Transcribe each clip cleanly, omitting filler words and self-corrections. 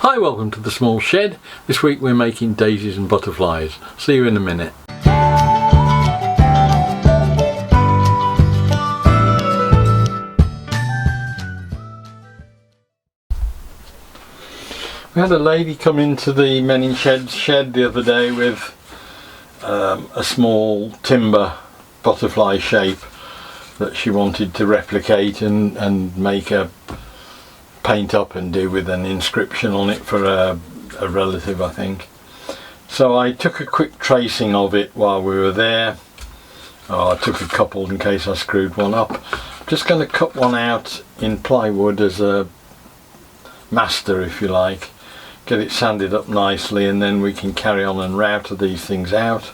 Hi, welcome to the small shed. This week we're making daisies and butterflies. See you in a minute. We had a lady come into the many sheds shed the other day with a small timber butterfly shape that she wanted to replicate and make a paint up and do with an inscription on it for a relative, I think. So I took a quick tracing of it while we were there. I took a couple in case I screwed one up. I'm just going to cut one out in plywood as a master, if you like. Get it sanded up nicely and then we can carry on and router these things out.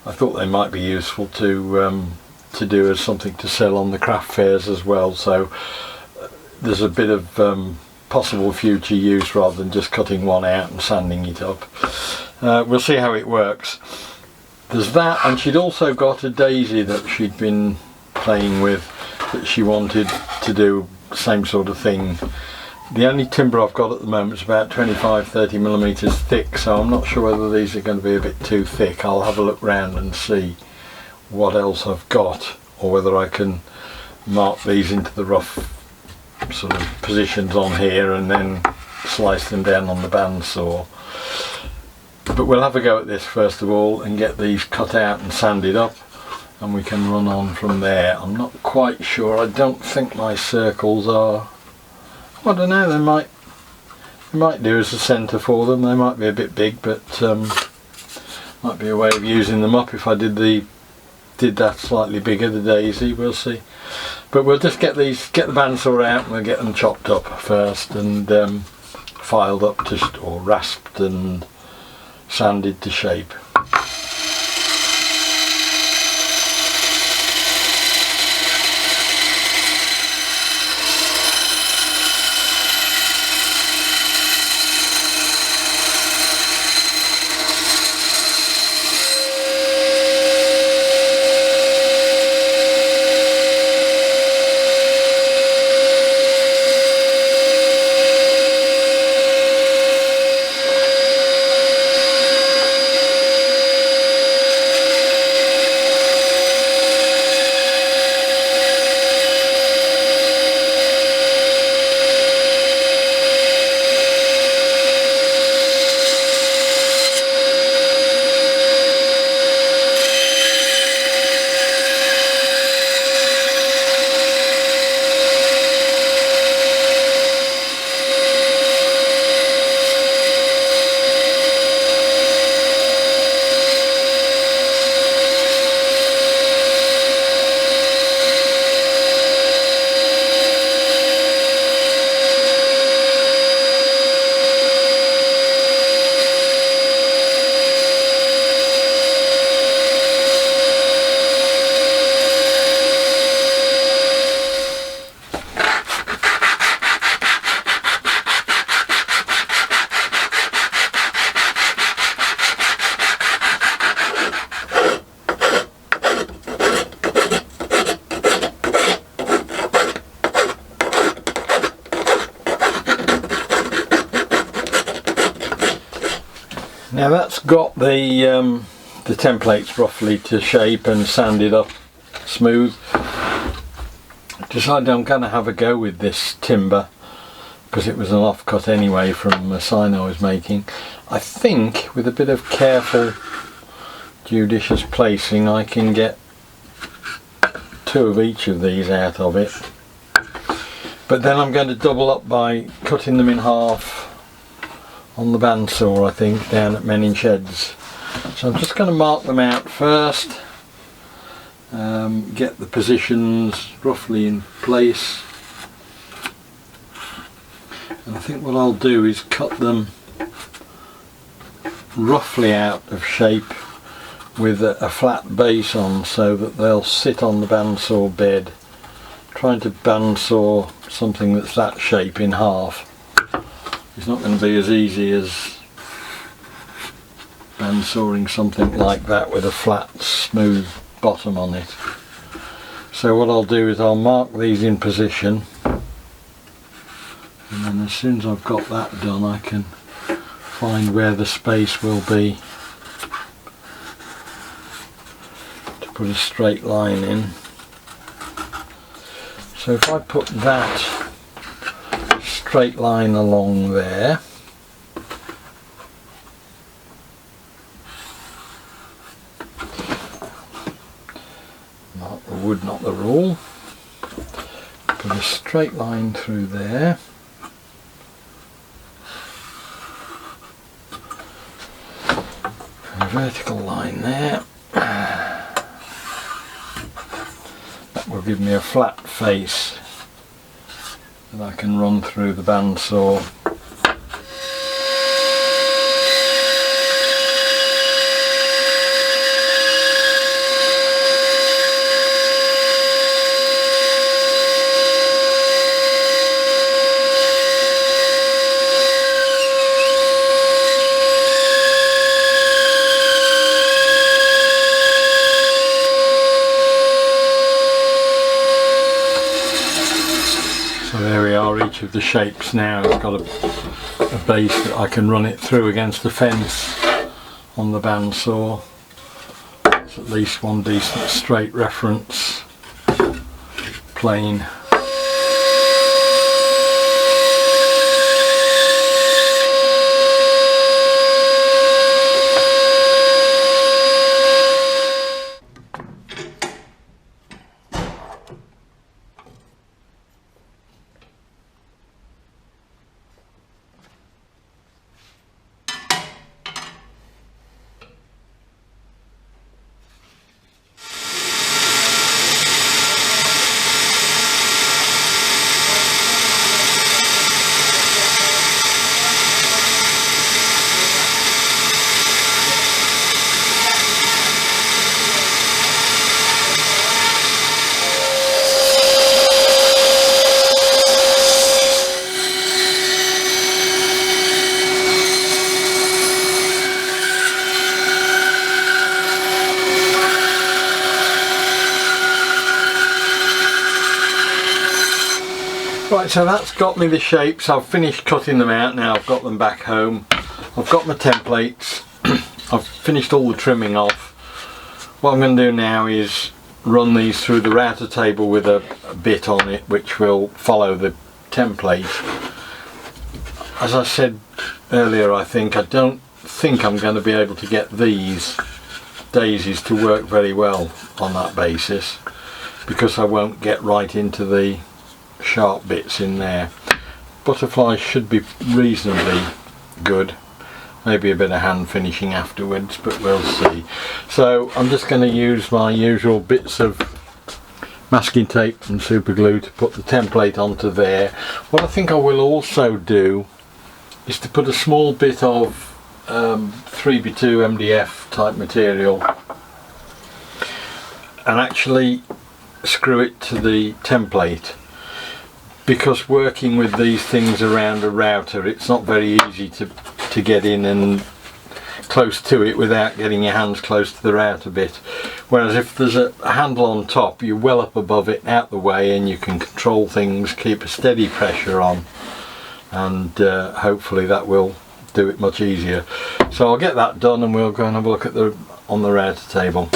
I thought they might be useful to do as something to sell on the craft fairs as well, so there's a bit of possible future use rather than just cutting one out and sanding it up. We'll see how it works. There's that, and she'd also got a daisy that she'd been playing with that she wanted to do the same sort of thing. The only timber I've got at the moment is about 25-30 millimeters thick, so I'm not sure whether these are going to be a bit too thick. I'll have a look round and see what else I've got, or whether I can mark these into the rough sort of positions on here and then slice them down on the bandsaw. But we'll have a go at this first of all and get these cut out and sanded up, and we can run on from there. I'm not quite sure. I don't think my circles are, I don't know, they might do as a centre for them. They might be a bit big, but might be a way of using them up if I did that slightly bigger, the daisy. We'll see. But we'll just get the bandsaw out and we'll get them chopped up first and filed up to, or rasped and sanded to shape. Now that's got the templates roughly to shape and sanded up smooth. Decided I'm going to have a go with this timber because it was an offcut anyway from a sign I was making. I think with a bit of careful, judicious placing I can get two of each of these out of it. But then I'm going to double up by cutting them in half on the bandsaw, I think, down at Menin Sheds. So I'm just going to mark them out first, get the positions roughly in place, and I think what I'll do is cut them roughly out of shape with a flat base on so that they'll sit on the bandsaw bed. Trying to bandsaw something that's that shape in half it's not going to be as easy as bandsawing something like that with a flat, smooth bottom on it. So what I'll do is I'll mark these in position, and then as soon as I've got that done, I can find where the space will be to put a straight line in. So if I put that straight line along there, not the wood, not the rule, put a straight line through there, and a vertical line there. That will give me a flat face that I can run through the bandsaw. So there we are, each of the shapes now has got a base that I can run it through against the fence on the bandsaw. It's at least one decent straight reference plane. Right, so that's got me the shapes. I've finished cutting them out now. I've got them back home. I've got my templates. I've finished all the trimming off. What I'm going to do now is run these through the router table with a bit on it which will follow the template. As I said earlier, I don't think I'm going to be able to get these daisies to work very well on that basis, because I won't get right into the sharp bits in there. Butterflies should be reasonably good, maybe a bit of hand finishing afterwards, but we'll see. So I'm just going to use my usual bits of masking tape and super glue to put the template onto there. What I think I will also do is to put a small bit of 3x2 MDF type material and actually screw it to the template, because working with these things around a router, it's not very easy to get in and close to it without getting your hands close to the router bit. Whereas if there's a handle on top, you're well up above it, out the way, and you can control things, keep a steady pressure on, and hopefully that will do it much easier. So I'll get that done and we'll go and have a look at on the router table.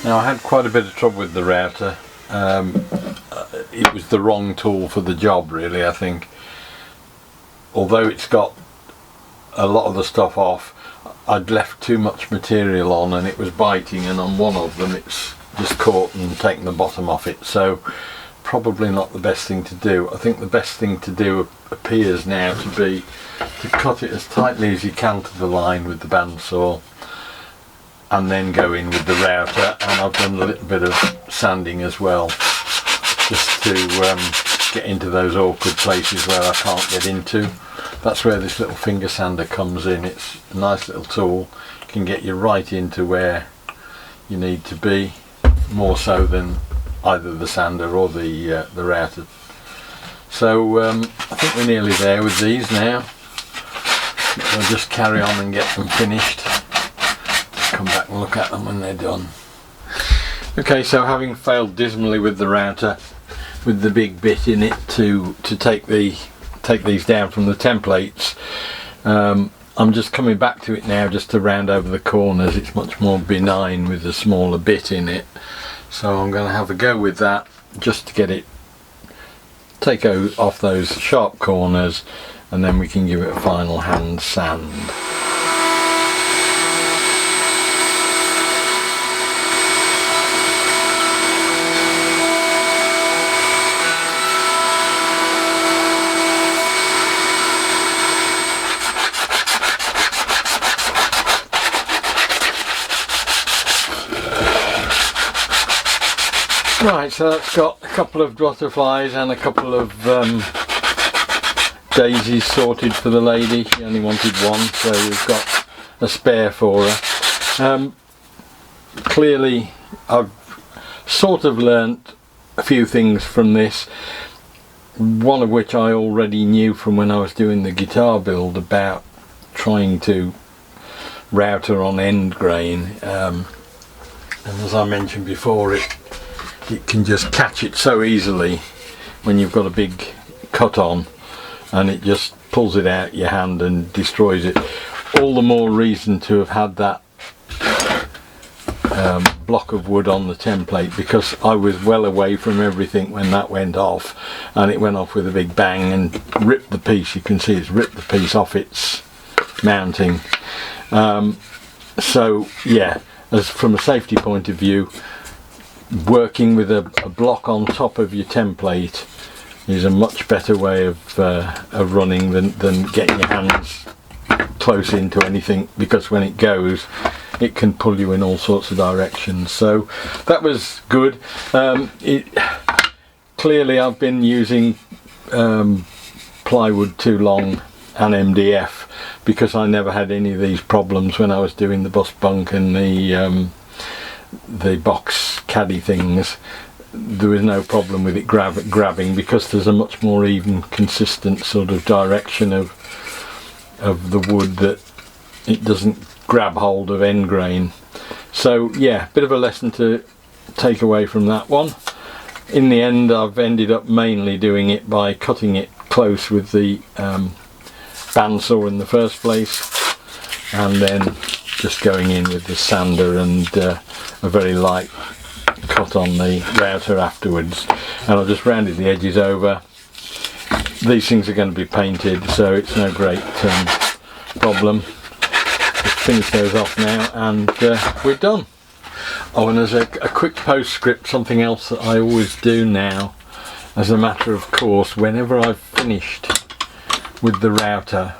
Now, I had quite a bit of trouble with the router. It was the wrong tool for the job, really, I think. Although it's got a lot of the stuff off, I'd left too much material on and it was biting, and on one of them it's just caught and taken the bottom off it. So probably not the best thing to do. I think the best thing to do appears now to be to cut it as tightly as you can to the line with the bandsaw, and then go in with the router. And I've done a little bit of sanding as well, just to get into those awkward places where I can't get into. That's where this little finger sander comes in. It's a nice little tool, it can get you right into where you need to be, more so than either the sander or the router So I think we're nearly there with these now. We'll just carry on and get them finished. Come back and look at them when they're done. Okay, so having failed dismally with the router, with the big bit in it to take these down from the templates, I'm just coming back to it now just to round over the corners. It's much more benign with the smaller bit in it, so I'm going to have a go with that just to get it, take off those sharp corners, and then we can give it a final hand sand. Right, so that's got a couple of butterflies and a couple of daisies sorted for the lady. She only wanted one, so we've got a spare for her. Clearly I've sort of learnt a few things from this, one of which I already knew from when I was doing the guitar build about trying to router on end grain, and as I mentioned before, it can just catch it so easily when you've got a big cut on, and it just pulls it out your hand and destroys it. All the more reason to have had that block of wood on the template, because I was well away from everything when that went off, and it went off with a big bang and ripped the piece. You can see it's ripped the piece off its mounting. So yeah, as from a safety point of view, working with a block on top of your template is a much better way of running than getting your hands close into anything, because when it goes it can pull you in all sorts of directions. So that was good. Clearly I've been using plywood too long and MDF, because I never had any of these problems when I was doing the bus bunk and the box caddy things. There was no problem with it grabbing, because there's a much more even, consistent sort of direction of the wood, that it doesn't grab hold of end grain. So yeah, bit of a lesson to take away from that one. In the end I've ended up mainly doing it by cutting it close with the bandsaw in the first place, and then just going in with the sander and a very light cut on the router afterwards, and I've just rounded the edges over. These things are going to be painted, so it's no great problem. Just finish those off now and we're done. Oh, and as a quick postscript, something else that I always do now as a matter of course, whenever I've finished with the router,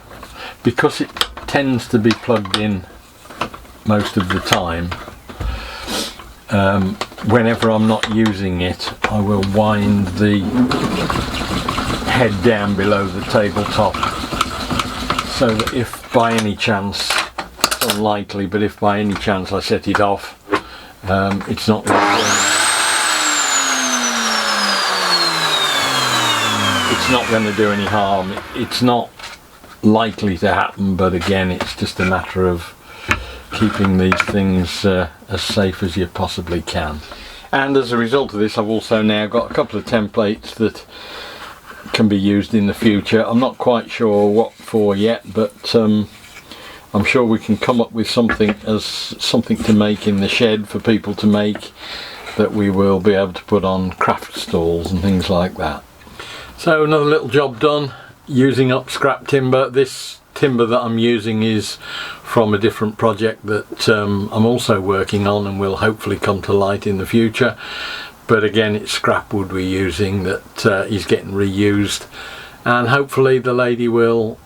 because it tends to be plugged in most of the time, whenever I'm not using it, I will wind the head down below the tabletop, so that if by any chance, it's unlikely, but if by any chance I set it off, it's not going to do any harm. It's not likely to happen, but again, it's just a matter of keeping these things as safe as you possibly can. And as a result of this, I've also now got a couple of templates that can be used in the future. I'm not quite sure what for yet, but I'm sure we can come up with something to make in the shed for people to make, that we will be able to put on craft stalls and things like that. So another little job done, using up scrap timber. This timber that I'm using is from a different project that I'm also working on and will hopefully come to light in the future, but again it's scrap wood we're using that is getting reused, and hopefully the lady will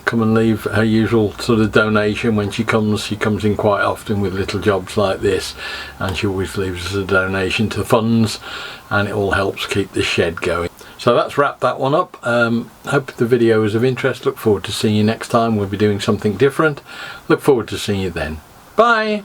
come and leave her usual sort of donation when she comes. She comes in quite often with little jobs like this, and she always leaves us a donation to funds, and it all helps keep the shed going. So that's wrapped that one up. Hope the video was of interest. Look forward to seeing you next time. We'll be doing something different. Look forward to seeing you then. Bye!